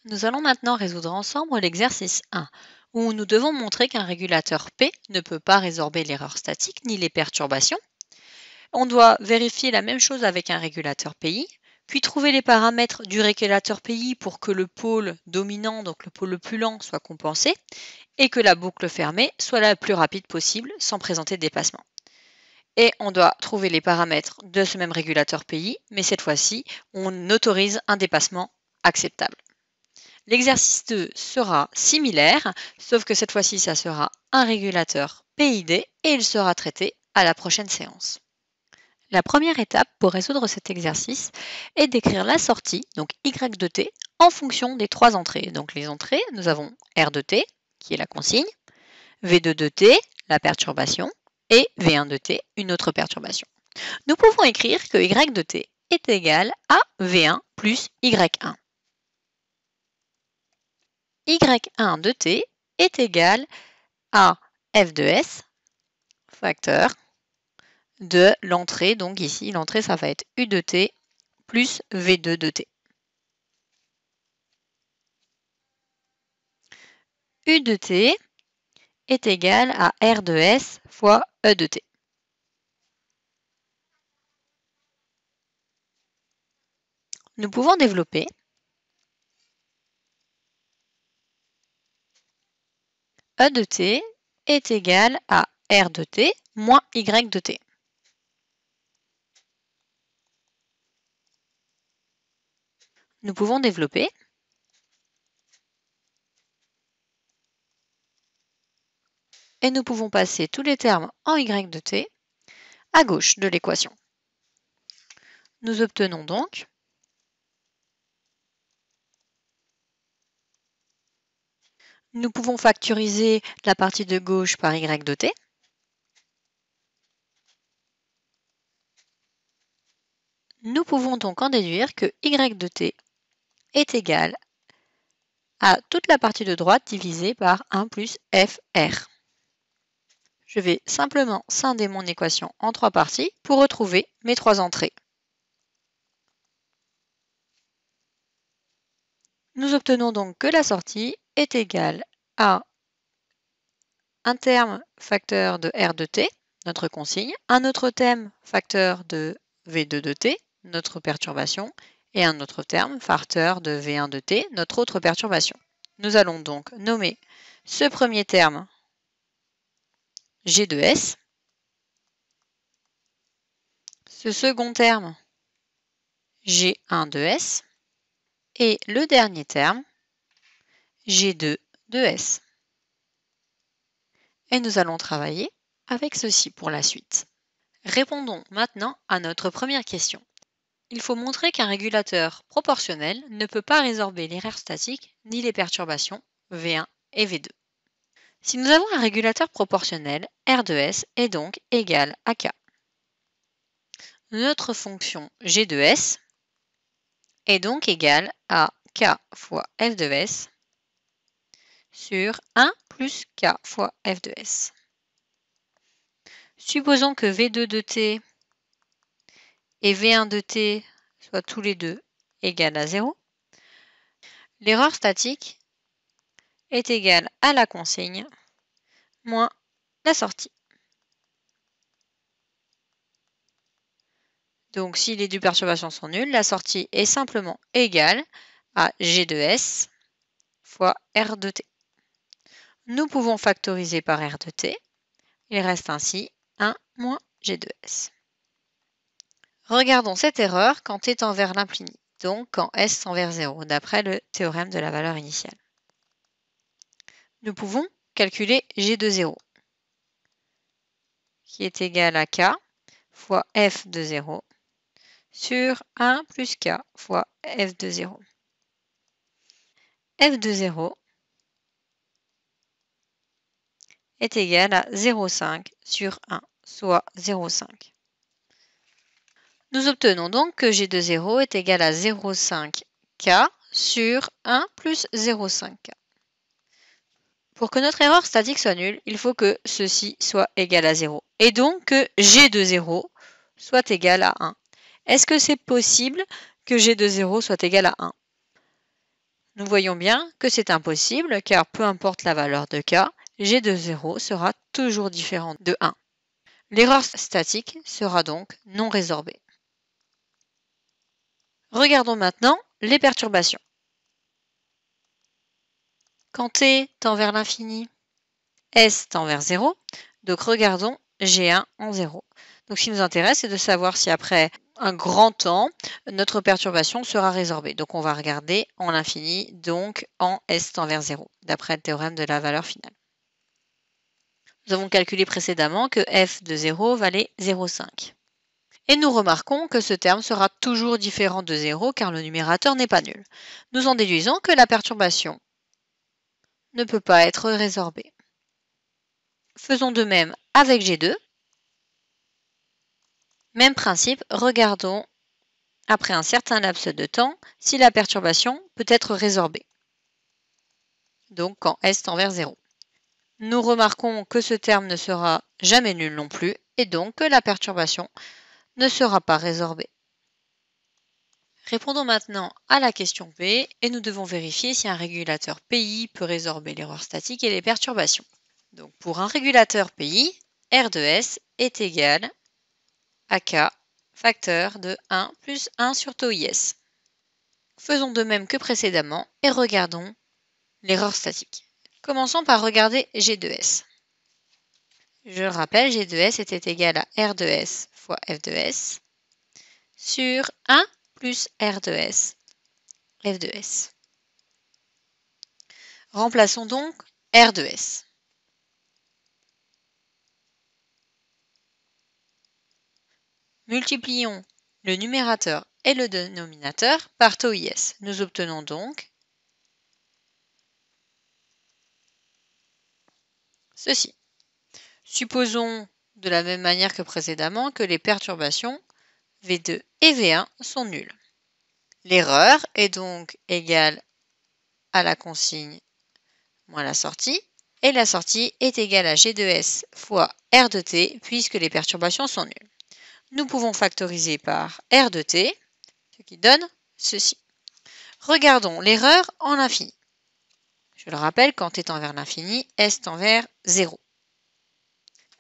Nous allons maintenant résoudre ensemble l'exercice 1, où nous devons montrer qu'un régulateur P ne peut pas résorber l'erreur statique ni les perturbations. On doit vérifier la même chose avec un régulateur PI, puis trouver les paramètres du régulateur PI pour que le pôle dominant, donc le pôle le plus lent, soit compensé, et que la boucle fermée soit la plus rapide possible sans présenter de dépassement. Et on doit trouver les paramètres de ce même régulateur PI, mais cette fois-ci, on autorise un dépassement acceptable. L'exercice 2 sera similaire, sauf que cette fois-ci, ça sera un régulateur PID et il sera traité à la prochaine séance. La première étape pour résoudre cet exercice est d'écrire la sortie, donc Y de t, en fonction des trois entrées. Donc les entrées, nous avons R de t, qui est la consigne, V2 de t, la perturbation, et V1 de t, une autre perturbation. Nous pouvons écrire que Y de t est égal à V1 plus Y1. Y1 de t est égal à f de s, facteur de l'entrée, donc ici l'entrée ça va être U de t plus V2 de t. U de t est égal à R de s fois E de t. Nous pouvons développer. E de t est égal à R de t moins Y de t. Nous pouvons développer. Et nous pouvons passer tous les termes en Y de t à gauche de l'équation. Nous obtenons donc nous pouvons factoriser la partie de gauche par Y de t. Nous pouvons donc en déduire que Y de t est égal à toute la partie de droite divisée par 1 plus FR. Je vais simplement scinder mon équation en trois parties pour retrouver mes trois entrées. Nous obtenons donc que la sortie est égale à un terme facteur de R de t, notre consigne, un autre terme facteur de V2 de t, notre perturbation, et un autre terme facteur de V1 de t, notre autre perturbation. Nous allons donc nommer ce premier terme G de S, ce second terme G1 de S, et le dernier terme G2 de S. Et nous allons travailler avec ceci pour la suite. Répondons maintenant à notre première question. Il faut montrer qu'un régulateur proportionnel ne peut pas résorber l'erreur statique ni les perturbations V1 et V2. Si nous avons un régulateur proportionnel, R de S est donc égal à K. Notre fonction G de S est donc égale à K fois F de S sur 1 plus K fois F de S. Supposons que V2 de t et V1 de t soient tous les deux égales à 0. L'erreur statique est égale à la consigne moins la sortie. Donc si les deux perturbations sont nulles, la sortie est simplement égale à G de S fois R de t. Nous pouvons factoriser par R de t. Il reste ainsi 1 moins G de S. Regardons cette erreur quand t tend vers l'infini, donc quand S tend vers 0, d'après le théorème de la valeur initiale. Nous pouvons calculer G de 0, qui est égal à K fois F de 0 sur 1 plus K fois F de 0. F de 0 est égal à 0,5 sur 1, soit 0,5. Nous obtenons donc que G de 0 est égal à 0,5 K sur 1 plus 0,5 K. Pour que notre erreur statique soit nulle, il faut que ceci soit égal à 0. Et donc que G de 0 soit égal à 1. Est-ce que c'est possible que G de 0 soit égal à 1? Nous voyons bien que c'est impossible car peu importe la valeur de k, g de 0 sera toujours différent de 1. L'erreur statique sera donc non résorbée. Regardons maintenant les perturbations. Quand t tend vers l'infini, s tend vers 0, donc regardons G1 en 0. Donc ce qui nous intéresse, c'est de savoir si après un grand temps, notre perturbation sera résorbée. Donc on va regarder en l'infini, donc en s tend vers 0, d'après le théorème de la valeur finale. Nous avons calculé précédemment que f de 0 valait 0,5. Et nous remarquons que ce terme sera toujours différent de 0 car le numérateur n'est pas nul. Nous en déduisons que la perturbation ne peut pas être résorbée. Faisons de même avec G2. Même principe, regardons après un certain laps de temps si la perturbation peut être résorbée. Donc quand S tend vers 0. Nous remarquons que ce terme ne sera jamais nul non plus et donc que la perturbation ne sera pas résorbée. Répondons maintenant à la question P et nous devons vérifier si un régulateur PI peut résorber l'erreur statique et les perturbations. Donc pour un régulateur PI, R de S est égal à K facteur de 1 plus 1 sur tau IS. Faisons de même que précédemment et regardons l'erreur statique. Commençons par regarder G de S. Je le rappelle, G de S était égal à R de S fois F de S sur 1 plus R de S, F de S. Remplaçons donc R de S. Multiplions le numérateur et le dénominateur par tau IS. Nous obtenons donc ceci. Supposons de la même manière que précédemment que les perturbations V2 et V1 sont nulles. L'erreur est donc égale à la consigne moins la sortie, et la sortie est égale à G de S fois R de T puisque les perturbations sont nulles. Nous pouvons factoriser par R de T, ce qui donne ceci. Regardons l'erreur en l'infini. Je le rappelle, quand t tend vers l'infini, S tend vers 0.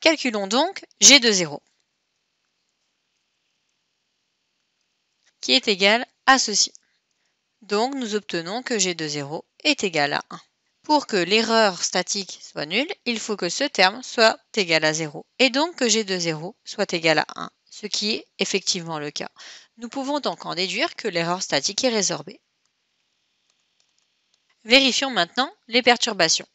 Calculons donc G de 0, qui est égal à ceci. Donc nous obtenons que G de 0 est égal à 1. Pour que l'erreur statique soit nulle, il faut que ce terme soit égal à 0, et donc que G de 0 soit égal à 1, ce qui est effectivement le cas. Nous pouvons donc en déduire que l'erreur statique est résorbée. Vérifions maintenant les perturbations.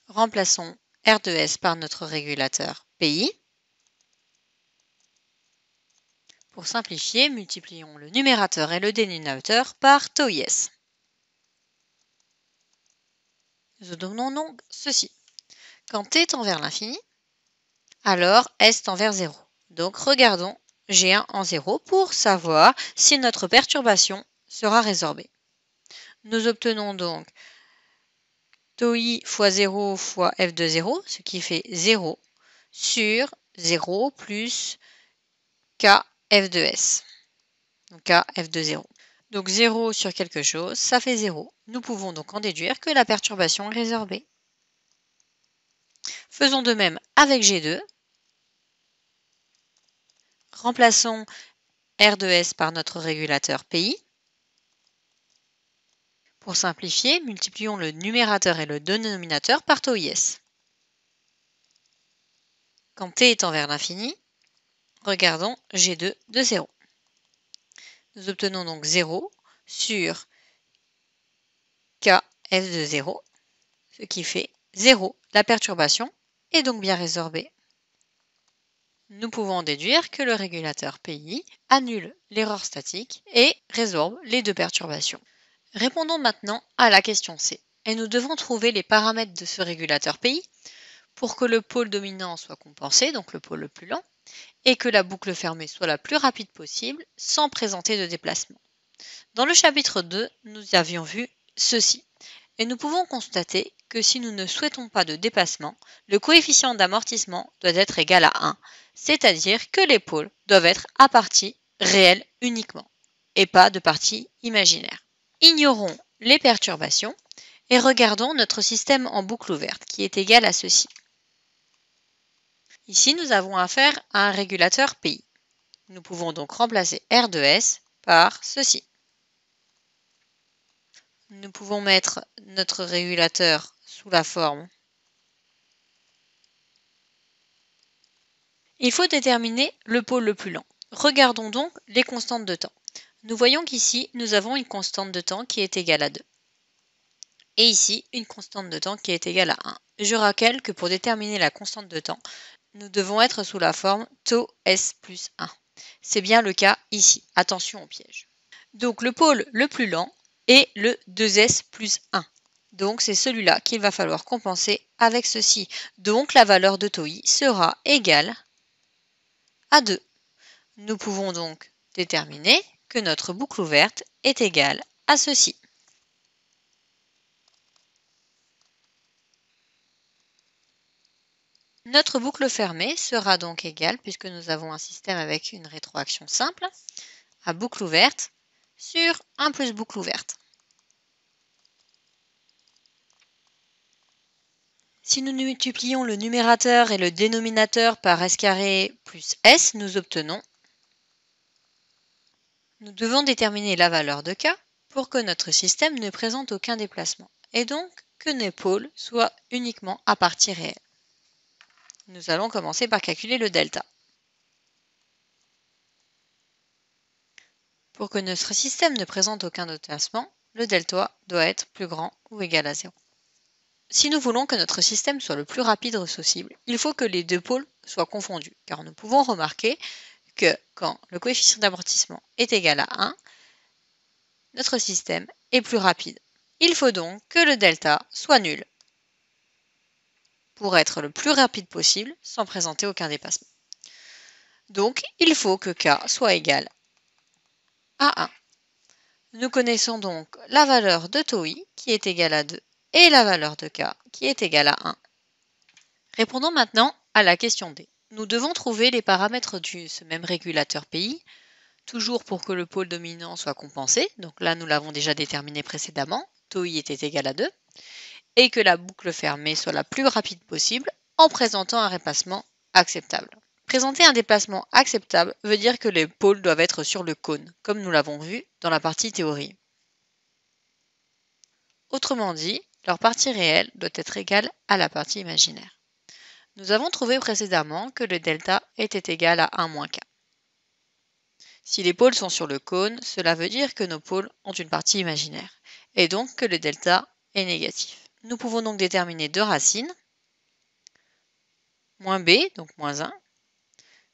Remplaçons R de S par notre régulateur PI. Pour simplifier, multiplions le numérateur et le dénominateur par tau IS. Nous obtenons donc ceci. Quand t tend vers l'infini, alors S tend vers 0. Donc regardons G1 en 0 pour savoir si notre perturbation sera résorbée. Nous obtenons donc tau I fois 0 fois F de 0, ce qui fait 0 sur 0 plus K F de S. Donc K F de 0. Donc 0 sur quelque chose, ça fait 0. Nous pouvons donc en déduire que la perturbation est résorbée. Faisons de même avec G2. Remplaçons R de S par notre régulateur PI. Pour simplifier, multiplions le numérateur et le dénominateur par tau IS. Quand t tend vers l'infini, regardons G2 de 0. Nous obtenons donc 0 sur K F de 0, ce qui fait 0. La perturbation est donc bien résorbée. Nous pouvons en déduire que le régulateur PI annule l'erreur statique et résorbe les deux perturbations. Répondons maintenant à la question C. Et nous devons trouver les paramètres de ce régulateur PI pour que le pôle dominant soit compensé, donc le pôle le plus lent, et que la boucle fermée soit la plus rapide possible sans présenter de déplacement. Dans le chapitre 2, nous avions vu ceci. Et nous pouvons constater que si nous ne souhaitons pas de dépassement, le coefficient d'amortissement doit être égal à 1, c'est-à-dire que les pôles doivent être à partie réelle uniquement. et pas de partie imaginaire. Ignorons les perturbations et regardons notre système en boucle ouverte qui est égal à ceci. Ici, nous avons affaire à un régulateur PI. Nous pouvons donc remplacer R de S par ceci. Nous pouvons mettre notre régulateur sous la forme. Il faut déterminer le pôle le plus lent. Regardons donc les constantes de temps. Nous voyons qu'ici, nous avons une constante de temps qui est égale à 2. Et ici, une constante de temps qui est égale à 1. Je rappelle que pour déterminer la constante de temps, nous devons être sous la forme tau S plus 1. C'est bien le cas ici. Attention au piège. Donc le pôle le plus lent est le 2S plus 1. Donc c'est celui-là qu'il va falloir compenser avec ceci. Donc la valeur de tau I sera égale à 2. Nous pouvons donc déterminer que notre boucle ouverte est égale à ceci. Notre boucle fermée sera donc égale, puisque nous avons un système avec une rétroaction simple, à boucle ouverte sur 1 plus boucle ouverte. Si nous multiplions le numérateur et le dénominateur par S carré plus S, nous obtenons. Nous devons déterminer la valeur de K pour que notre système ne présente aucun déplacement, et donc que nos pôles soient uniquement à partie réelle. Nous allons commencer par calculer le delta. Pour que notre système ne présente aucun déplacement, le delta doit être plus grand ou égal à 0. Si nous voulons que notre système soit le plus rapide possible, il faut que les deux pôles soient confondus, car nous pouvons remarquer que quand le coefficient d'amortissement est égal à 1, notre système est plus rapide. Il faut donc que le delta soit nul pour être le plus rapide possible sans présenter aucun dépassement. Donc, il faut que K soit égal à 1. Nous connaissons donc la valeur de tau I qui est égale à 2 et la valeur de K qui est égale à 1. Répondons maintenant à la question D. Nous devons trouver les paramètres de ce même régulateur PI, toujours pour que le pôle dominant soit compensé. Donc là, nous l'avons déjà déterminé précédemment. Tau I était égal à 2. Et que la boucle fermée soit la plus rapide possible en présentant un déplacement acceptable. Présenter un déplacement acceptable veut dire que les pôles doivent être sur le cône, comme nous l'avons vu dans la partie théorie. Autrement dit, leur partie réelle doit être égale à la partie imaginaire. Nous avons trouvé précédemment que le delta était égal à 1 moins k. Si les pôles sont sur le cône, cela veut dire que nos pôles ont une partie imaginaire, et donc que le delta est négatif. Nous pouvons donc déterminer deux racines, moins b, donc moins 1,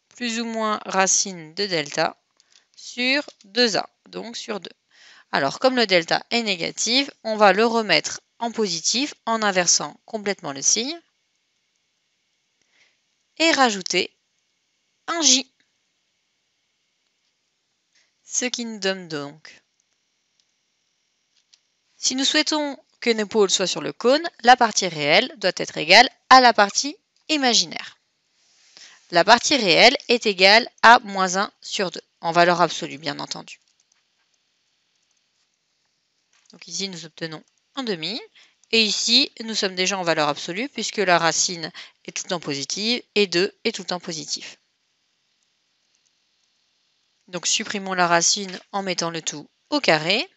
plus ou moins racine de delta sur 2a, donc sur 2. Alors, comme le delta est négatif, on va le remettre en positif en inversant complètement le signe et rajouter un j. Ce qui nous donne donc. Si nous souhaitons que nos pôles soient sur le cône, la partie réelle doit être égale à la partie imaginaire. La partie réelle est égale à moins 1 sur 2, en valeur absolue bien entendu. Donc ici nous obtenons 1/2, et ici nous sommes déjà en valeur absolue puisque la racine est tout le temps positive et 2 est tout le temps positif. Donc supprimons la racine en mettant le tout au carré.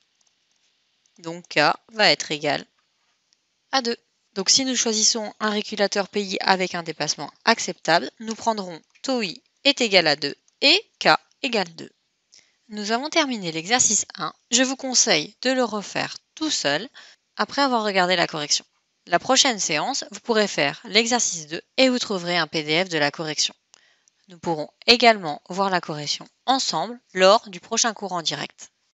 Donc K va être égal à 2. Donc si nous choisissons un régulateur PI avec un dépassement acceptable, nous prendrons tau I est égal à 2 et K égale 2. Nous avons terminé l'exercice 1. Je vous conseille de le refaire tout seul après avoir regardé la correction. La prochaine séance, vous pourrez faire l'exercice 2 et vous trouverez un PDF de la correction. Nous pourrons également voir la correction ensemble lors du prochain cours en direct.